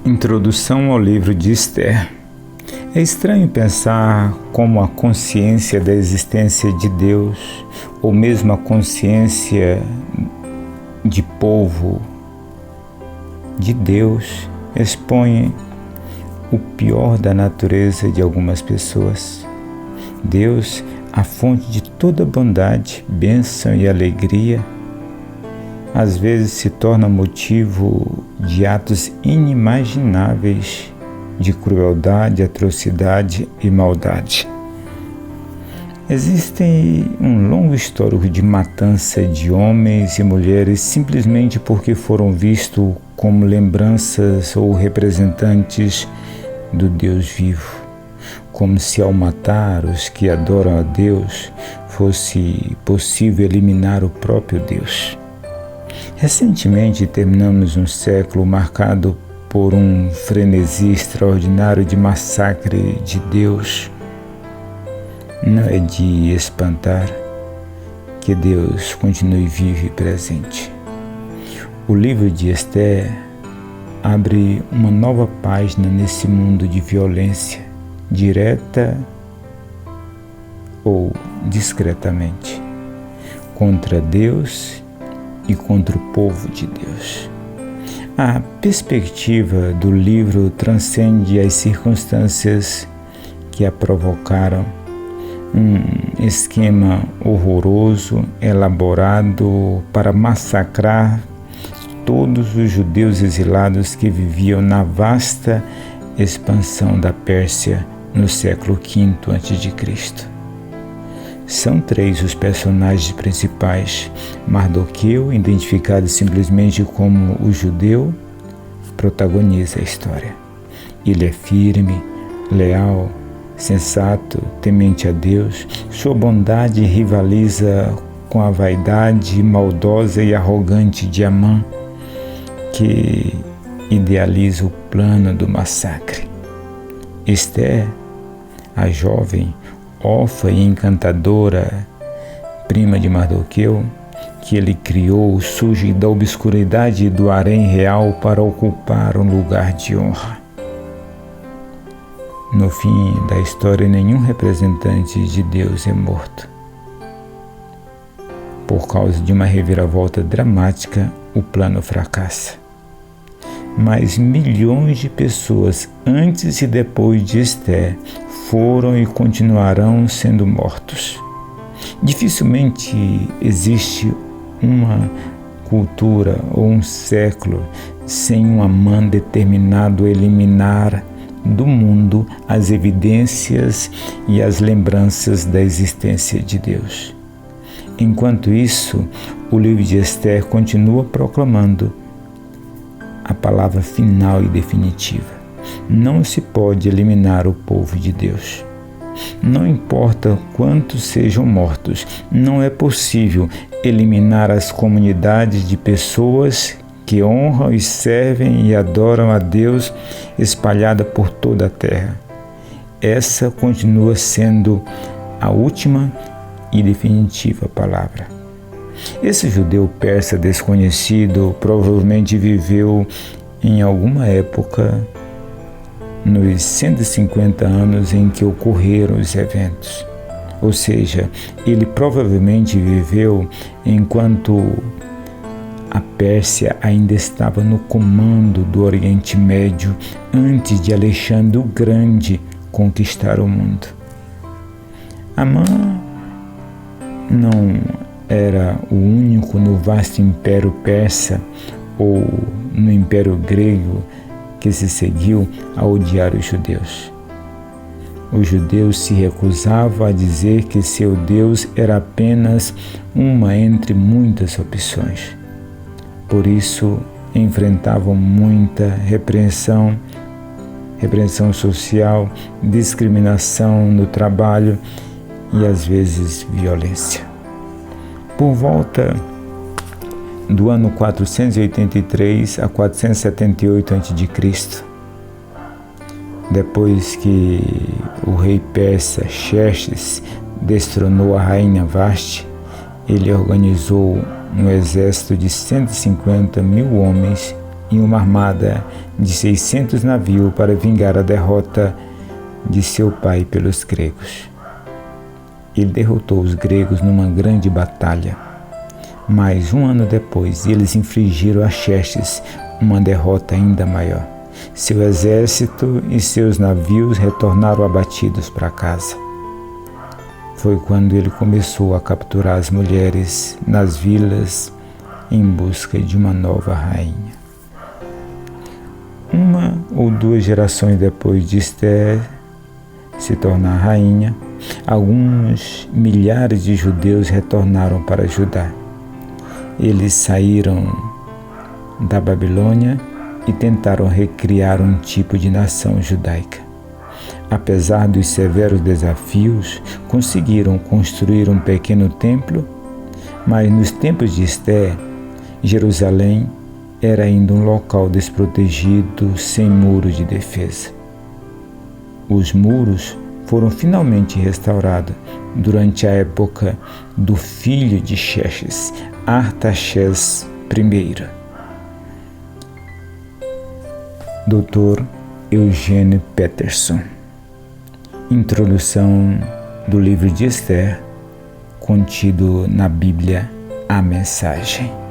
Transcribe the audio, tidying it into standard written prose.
Introdução ao livro de Esther. É estranho pensar como a consciência da existência de Deus, ou mesmo a consciência de povo de Deus, expõe o pior da natureza de algumas pessoas. Deus, a fonte de toda bondade, bênção e alegria, às vezes se torna motivo de atos inimagináveis de crueldade, atrocidade e maldade. Existe um longo histórico de matança de homens e mulheres simplesmente porque foram vistos como lembranças ou representantes do Deus vivo, como se ao matar os que adoram a Deus fosse possível eliminar o próprio Deus. Recentemente terminamos um século marcado por um frenesi extraordinário de massacre de Deus. Não é de espantar que Deus continue vivo e presente. O livro de Esther abre uma nova página nesse mundo de violência, direta ou discretamente, contra Deus e contra o povo de Deus. A perspectiva do livro transcende as circunstâncias que a provocaram. Um esquema horroroso elaborado para massacrar todos os judeus exilados que viviam na vasta expansão da Pérsia no século V a.C. São 3 os personagens principais. Mardoqueu, identificado simplesmente como o judeu, protagoniza a história. Ele é firme, leal, sensato, temente a Deus. Sua bondade rivaliza com a vaidade maldosa e arrogante de Amã, que idealiza o plano do massacre. Esther, a jovem, órfã e encantadora, prima de Mardoqueu, que ele criou, surge da obscuridade do harém real para ocupar um lugar de honra. No fim da história, nenhum representante de Deus é morto. Por causa de uma reviravolta dramática, o plano fracassa. Mas milhões de pessoas, antes e depois de Esther, foram e continuarão sendo mortos. Dificilmente existe uma cultura ou um século sem um Amã determinado a eliminar do mundo as evidências e as lembranças da existência de Deus. Enquanto isso, o livro de Esther continua proclamando a palavra final e definitiva. Não se pode eliminar o povo de Deus. Não importa quantos sejam mortos, não é possível eliminar as comunidades de pessoas que honram e servem e adoram a Deus espalhada por toda a terra. Essa continua sendo a última e definitiva palavra. Esse judeu persa desconhecido provavelmente viveu em alguma época nos 150 anos em que ocorreram os eventos. Ou seja, ele provavelmente viveu enquanto a Pérsia ainda estava no comando do Oriente Médio, antes de Alexandre o Grande conquistar o mundo. Amã não era o único no vasto Império Persa ou no Império Grego que se seguiu a odiar os judeus. Os judeus se recusavam a dizer que seu Deus era apenas uma entre muitas opções. Por isso, enfrentavam muita repreensão social, discriminação no trabalho e, às vezes, violência. Por volta do ano 483 a 478 a.C., depois que o rei persa Xerxes destronou a rainha Vasti, ele organizou um exército de 150.000 homens em uma armada de 600 navios para vingar a derrota de seu pai pelos gregos. Ele derrotou os gregos numa grande batalha, mas um ano depois eles infligiram a Xerxes uma derrota ainda maior. Seu exército e seus navios retornaram abatidos para casa. Foi quando ele começou a capturar as mulheres nas vilas em busca de uma nova rainha. Uma ou duas gerações depois de Esther se tornar rainha, alguns milhares de judeus retornaram para Judá. Eles saíram da Babilônia e tentaram recriar um tipo de nação judaica. Apesar dos severos desafios, conseguiram construir um pequeno templo, mas nos tempos de Esther, Jerusalém era ainda um local desprotegido, sem muro de defesa. Os muros foram finalmente restaurados durante a época do filho de Xerxes, Artaxerxes I. Dr. Eugênio Peterson. Introdução do livro de Esther, contido na Bíblia, a Mensagem.